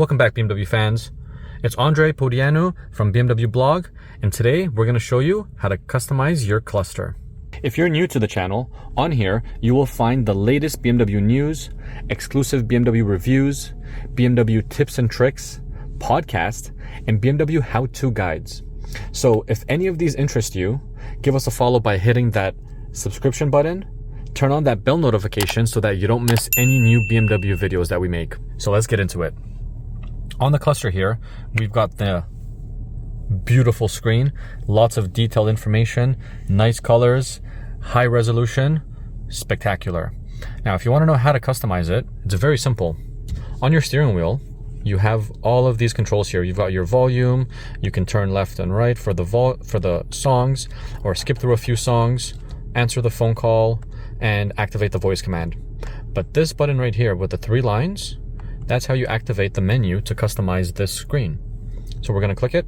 Welcome back, BMW fans. It's Andre Podianu from BMW Blog, and today we're going to show you how to customize your cluster. If you're new to the channel, on here you will find the latest BMW news, exclusive BMW reviews, BMW tips and tricks, podcasts, and BMW how-to guides. So if any of these interest you, give us a follow by hitting that subscription button, turn on that bell notification so that you don't miss any new BMW videos that we make. So let's get into it. On the cluster here, we've got the beautiful screen, lots of detailed information, nice colors, high resolution, spectacular. Now, if you want to know how to customize it, it's very simple. On your steering wheel, you have all of these controls here. You've got your volume, you can turn left and right for the songs, or skip through a few songs, answer the phone call, and activate the voice command. But this button right here with the 3 lines, that's how you activate the menu to customize this screen. So we're going to click it,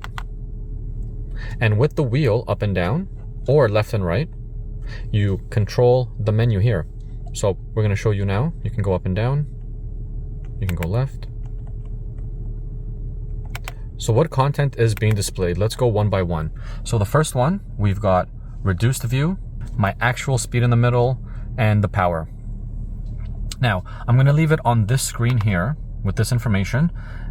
and with the wheel up and down or left and right, you control the menu here. So we're going to show you now. You can go up and down, you can go left. So what content is being displayed? Let's go one by one. So the first one, we've got reduced view, my actual speed in the middle, and the power. Now I'm going to leave it on this screen here with this information,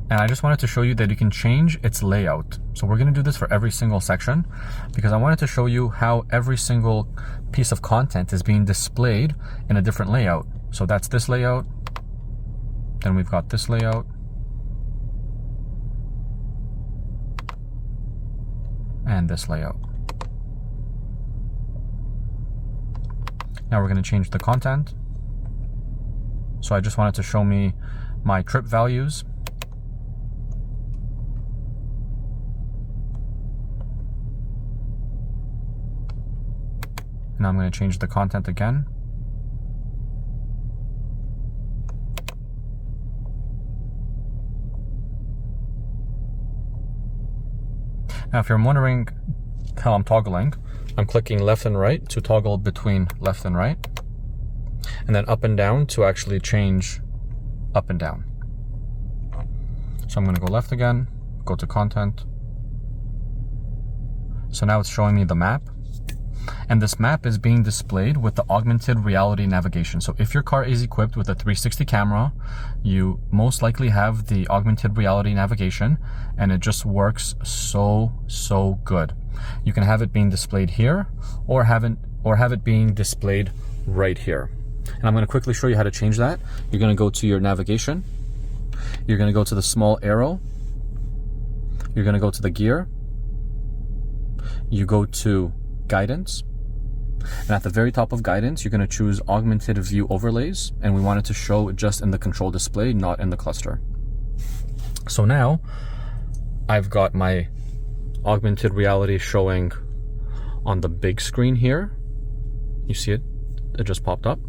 and I just wanted to show you that you can change its layout. So we're going to do this for every single section because I wanted to show you how every single piece of content is being displayed in a different layout. So that's this layout, then we've got this layout, and this layout. Now we're going to change the content. So I just wanted to show me my trip values. Now I'm going to change the content again. Now if you're wondering how I'm toggling, I'm clicking left and right to toggle between left and right, and then up and down to actually change up and down. So I'm going to go left again, go to content. So now it's showing me the map, and this map is being displayed with the augmented reality navigation. So if your car is equipped with a 360 camera, you most likely have the augmented reality navigation, and it just works so good. You can have it being displayed here or have it being displayed right here. And I'm going to quickly show you how to change that. You're going to go to your navigation. You're going to go to the small arrow. You're going to go to the gear. You go to guidance. And at the very top of guidance, you're going to choose augmented view overlays. And we want it to show just in the control display, not in the cluster. So now I've got my augmented reality showing on the big screen here. You see it? It just popped up.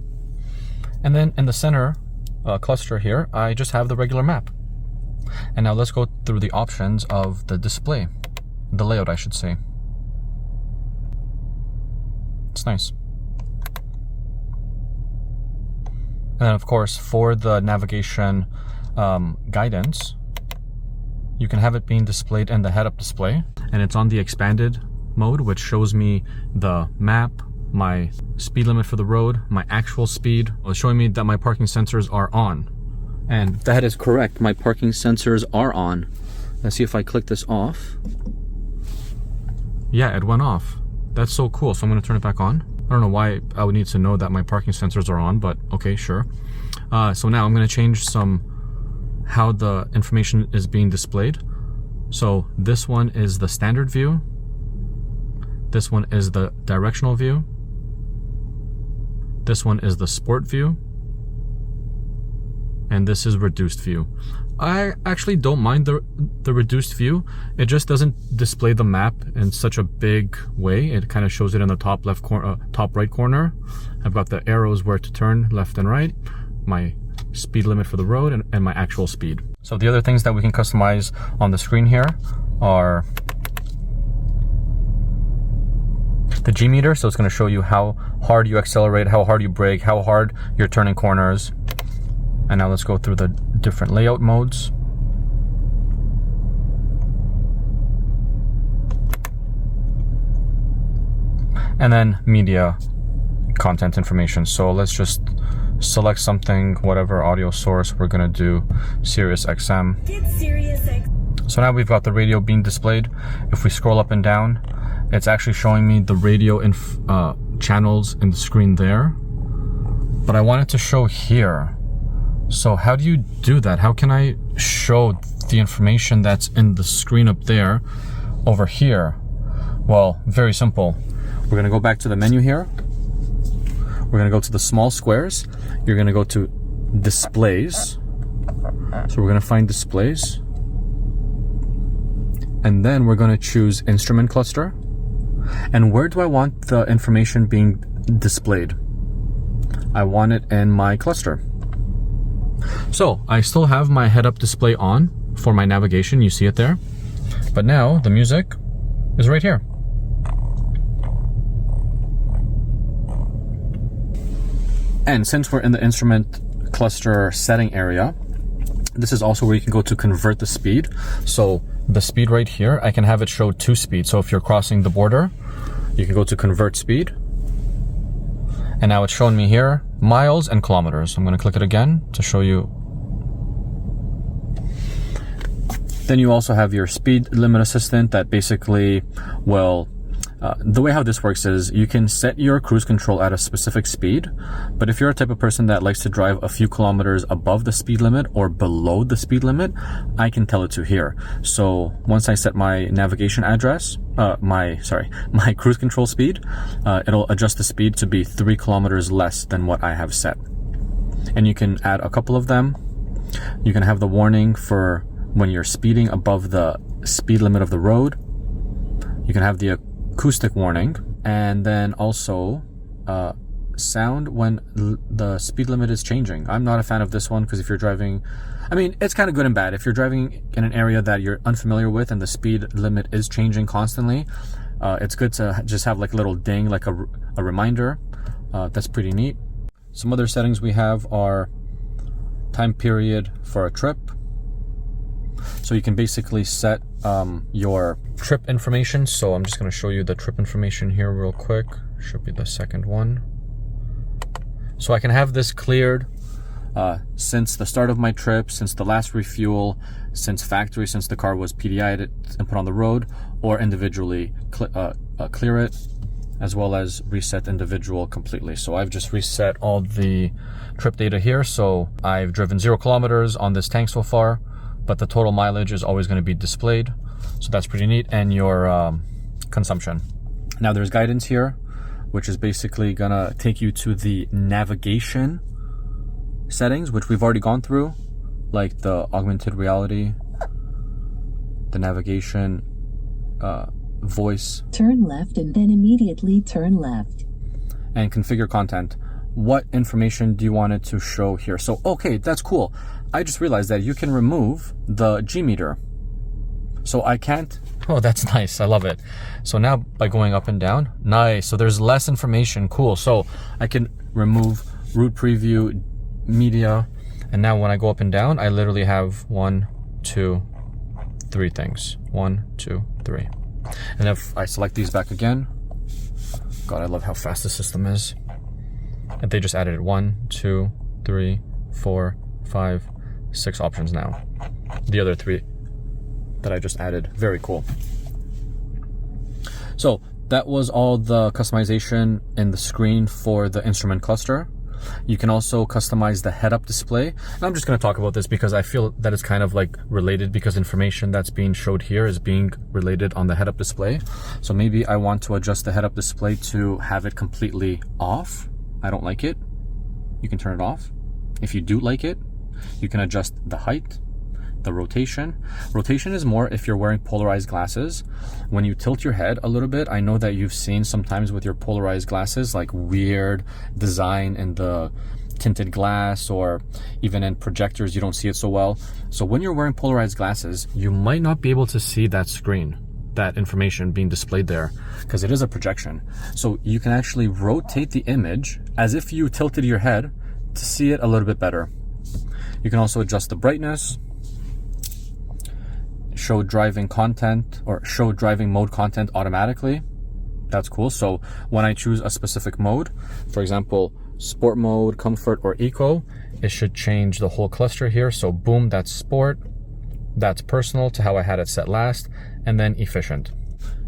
And then in the center cluster here, I just have the regular map. And now let's go through the options of the display, the layout, I should say. It's nice. And then of course, for the navigation guidance, you can have it being displayed in the head-up display, and it's on the expanded mode, which shows me the map, my speed limit for the road, my actual speed. It's showing me that my parking sensors are on. And that is correct, my parking sensors are on. Let's see if I click this off. Yeah, it went off. That's so cool. So I'm going to turn it back on. I don't know why I would need to know that my parking sensors are on, but okay, sure. So now I'm going to change how the information is being displayed. So this one is the standard view. This one is the directional view. This one is the sport view, and this is reduced view. I actually don't mind the reduced view. It just doesn't display the map in such a big way. It kind of shows it in the top left corner, top right corner. I've got the arrows where to turn left and right, my speed limit for the road, and my actual speed. So the other things that we can customize on the screen here are the G meter, so it's going to show you how hard you accelerate, how hard you brake, how hard you're turning corners. And now let's go through the different layout modes. and then media content information. So let's just select something, whatever audio source. We're gonna do Sirius XM. So now we've got the radio being displayed. If we scroll up and down, it's actually showing me the radio channels in the screen there, but I want it to show here. So how do you do that? How can I show the information that's in the screen up there over here? Well, very simple. We're gonna go back to the menu here. We're gonna go to the small squares. You're gonna go to displays. So we're gonna find displays. And then we're gonna choose instrument cluster. And where do I want the information being displayed? I want it in my cluster. So I still have my head-up display on for my navigation. You see it there. But now the music is right here. And since we're in the instrument cluster setting area, this is also where you can go to convert the speed. So the speed right here, I can have it show 2 speeds. So if you're crossing the border, you can go to convert speed. And now it's showing me here miles and kilometers. I'm going to click it again to show you. Then you also have your speed limit assistant that basically will the way how this works is you can set your cruise control at a specific speed, but if you're a type of person that likes to drive a few kilometers above the speed limit or below the speed limit, I can tell it to here. So once I set my navigation address, my cruise control speed, it'll adjust the speed to be 3 kilometers less than what I have set. And you can add a couple of them. You can have the warning for when you're speeding above the speed limit of the road. You can have the acoustic warning, and then also sound when the speed limit is changing. I'm not a fan of this one because if you're driving, I mean, it's kind of good and bad. If you're driving in an area that you're unfamiliar with and the speed limit is changing constantly, it's good to just have like a little ding, like a reminder. That's pretty neat. Some other settings we have are time period for a trip. So you can basically set your trip information. So I'm just going to show you the trip information here real quick. Should be the second one. So I can have this cleared since the start of my trip, since the last refuel, since factory, since the car was PDI'd and put on the road, or individually clear it, as well as reset individual completely. So I've just reset all the trip data here. So I've driven 0 kilometers on this tank so far, but the total mileage is always going to be displayed. So that's pretty neat. And your consumption. Now there's guidance here, which is basically going to take you to the navigation settings, which we've already gone through, like the augmented reality, the navigation, voice. Turn left and then immediately turn left. And configure content. What information do you want it to show here? So, okay, that's cool. I just realized that you can remove the G meter. So I can't. Oh, that's nice. I love it. So now by going up and down, nice. So there's less information. Cool. So I can remove route preview, media. And now when I go up and down, I literally have 1, 2, 3 things. 1, 2, 3. And if I select these back again, God, I love how fast the system is. And they just added 1, 2, 3, 4, 5, 6 options now. The other 3 that I just added. Very cool. So that was all the customization in the screen for the instrument cluster. You can also customize the head-up display. And I'm just going to talk about this because I feel that it's kind of like related, because information that's being showed here is being related on the head-up display. So maybe I want to adjust the head-up display to have it completely off. I don't like it. You can turn it off. If you do like it, you can adjust the height, the rotation. Rotation is more if you're wearing polarized glasses. When you tilt your head a little bit, I know that you've seen sometimes with your polarized glasses, like weird design in the tinted glass, or even in projectors, you don't see it so well. So when you're wearing polarized glasses, you might not be able to see that screen, that information being displayed there, because it is a projection. So you can actually rotate the image as if you tilted your head to see it a little bit better. You can also adjust the brightness, show driving content, or show driving mode content automatically. That's cool. So when I choose a specific mode, for example, sport mode, comfort, or eco, it should change the whole cluster here. So boom, that's sport, that's personal to how I had it set last, and then efficient.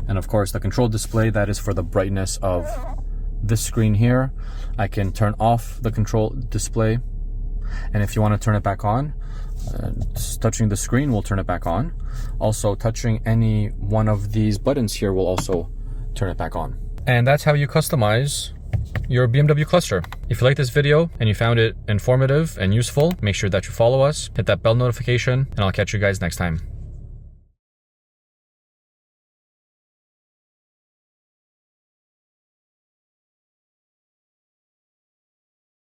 And of course, the control display, that is for the brightness of this screen here. I can turn off the control display, and if you want to turn it back on, touching the screen will turn it back on. Also, touching any one of these buttons here will also turn it back on. And that's how you customize your BMW cluster. If you like this video and you found it informative and useful, make sure that you follow us, hit that bell notification, and I'll catch you guys next time.